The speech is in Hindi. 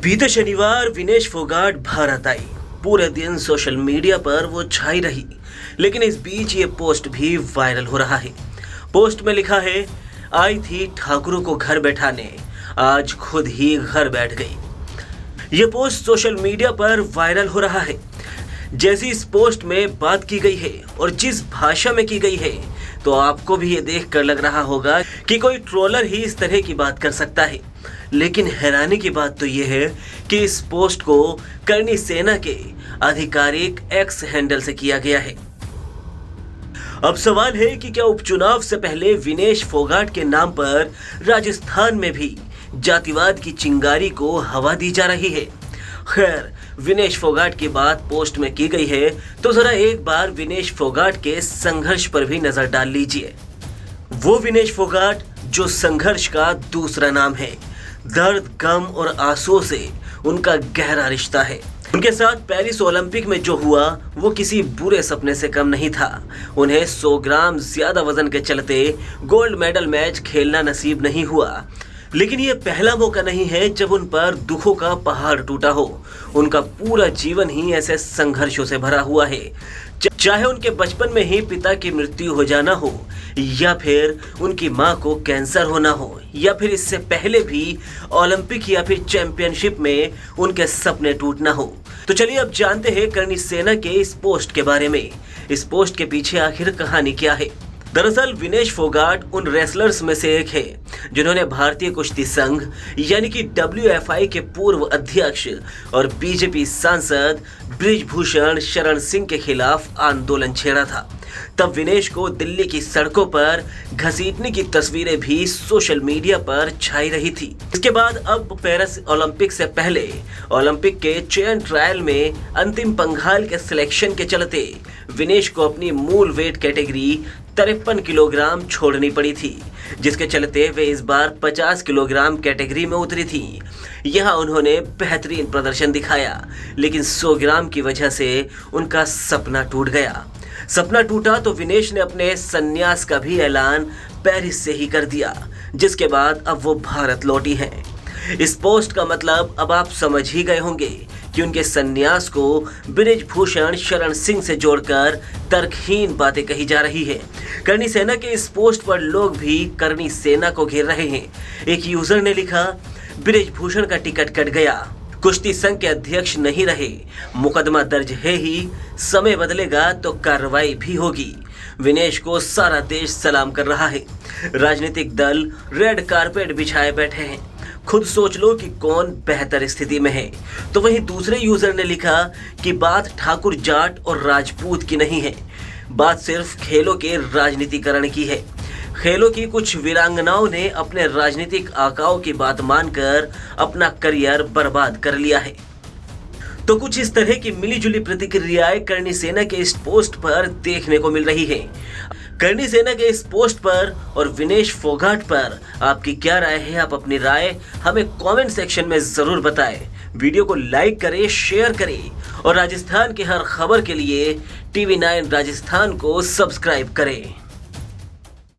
बीते शनिवार विनेश फोगाट भारत आई। पूरे दिन सोशल मीडिया पर वो छाई रही, लेकिन इस बीच ये पोस्ट भी वायरल हो रहा है। पोस्ट में लिखा है, आई थी ठाकुरों को घर बैठाने, आज खुद ही घर बैठ गई। ये पोस्ट सोशल मीडिया पर वायरल हो रहा है। जैसी इस पोस्ट में बात की गई है और जिस भाषा में की गई है, तो आपको भी ये देखकर लग रहा होगा कि कोई ट्रोलर ही इस तरह की बात कर सकता है। लेकिन हैरानी की बात तो ये है कि इस पोस्ट को करनी सेना के आधिकारिक एक्स हैंडल से किया गया है। अब सवाल है कि क्या उपचुनाव से पहले विनेश फोगाट के नाम पर राजस्थान में भी जातिवाद की चिंगारी को हवा दी जा रही है। खैर, विनेश फोगाट की बात पोस्ट में की गई है, तो जरा एक बार विनेश फोगाट के संघर्ष पर भी नजर डाल लीजिए। वो विनेश फोगाट जो संघर्ष का दूसरा नाम है। दर्द, गम और आंसुओं से उनका गहरा रिश्ता है। उनके साथ पेरिस ओलंपिक में जो हुआ वो किसी बुरे सपने से कम नहीं था। उन्हें 100 ग्राम ज्यादा वजन के चलते गोल्ड मेडल मैच खेलना नसीब नहीं हुआ। लेकिन ये पहला मौका नहीं है जब उन पर दुखों का पहाड़ टूटा हो। उनका पूरा जीवन ही ऐसे संघर्षों से भरा हुआ है। चाहे उनके बचपन में ही पिता की मृत्यु हो जाना हो, या फिर उनकी मां को कैंसर होना हो, या फिर इससे पहले भी ओलंपिक या फिर चैंपियनशिप में उनके सपने टूटना हो। तो चलिए अब जानते हैं करनी सेना के इस पोस्ट के बारे में। इस पोस्ट के पीछे आखिर कहानी क्या है। दरअसल विनेश फोगाट उन रेसलर्स में से एक है जिन्होंने भारतीय कुश्ती संघ यानी कि WFI के पूर्व अध्यक्ष और बीजेपी सांसद बृजभूषण शरण सिंह के खिलाफ आंदोलन छेड़ा था। तब विनेश को दिल्ली की सड़कों पर घसीटने की तस्वीरें भी सोशल मीडिया पर छाई रही थी। इसके बाद अब पेरिस ओलंपिक से पहले ओलंपिक के चयन ट्रायल में अंतिम पंघाल के सिलेक्शन के चलते विनेश को अपनी मूल वेट कैटेगरी 53 किलोग्राम छोड़नी पड़ी थी, जिसके चलते वे इस बार 50 किलोग्राम कैटेगरी में उतरी थी। यहाँ उन्होंने बेहतरीन प्रदर्शन दिखाया, लेकिन 100 ग्राम की वजह से उनका सपना टूट गया। सपना टूटा तो विनेश ने अपने संन्यास का भी ऐलान पेरिस से ही कर दिया, जिसके बाद अब वो भारत लौटी हैं। इस पोस्ट का मतलब अब आप समझ ही गए होंगे कि उनके संन्यास को बृजभूषण शरण सिंह से जोड़कर तर्कहीन बातें कही जा रही है। करनी सेना के इस पोस्ट पर लोग भी करनी सेना को घेर रहे हैं। एक यूजर ने लिखा, बृजभूषण का टिकट कट गया, कुश्ती संघ के अध्यक्ष नहीं रहे, मुकदमा दर्ज है ही, समय बदलेगा तो कार्रवाई भी होगी। विनेश को सारा देश सलाम कर रहा है। राजनीतिक दल रेड कारपेट बिछाए बैठे हैं। खुद सोच लो कि कौन बेहतर स्थिति में है। तो वहीं दूसरे यूजर ने लिखा कि बात ठाकुर, जाट और राजपूत की नहीं है, बात सिर्फ खेलों के राजनीतिकरण की है। खेलों की कुछ वीरांगनाओं ने अपने राजनीतिक आकाओं की बात मानकर अपना करियर बर्बाद कर लिया है। तो कुछ इस तरह की मिलीजुली प्रतिक्रियाएं करनी सेना के इस पोस्ट पर देखने को मिल रही है। करनी सेना के इस पोस्ट पर और विनेश फोगाट पर आपकी क्या राय है? आप अपनी राय हमें कमेंट सेक्शन में जरूर बताएं। वीडियो को लाइक करें, शेयर करें और राजस्थान की हर खबर के लिए TV9 राजस्थान को सब्सक्राइब करें।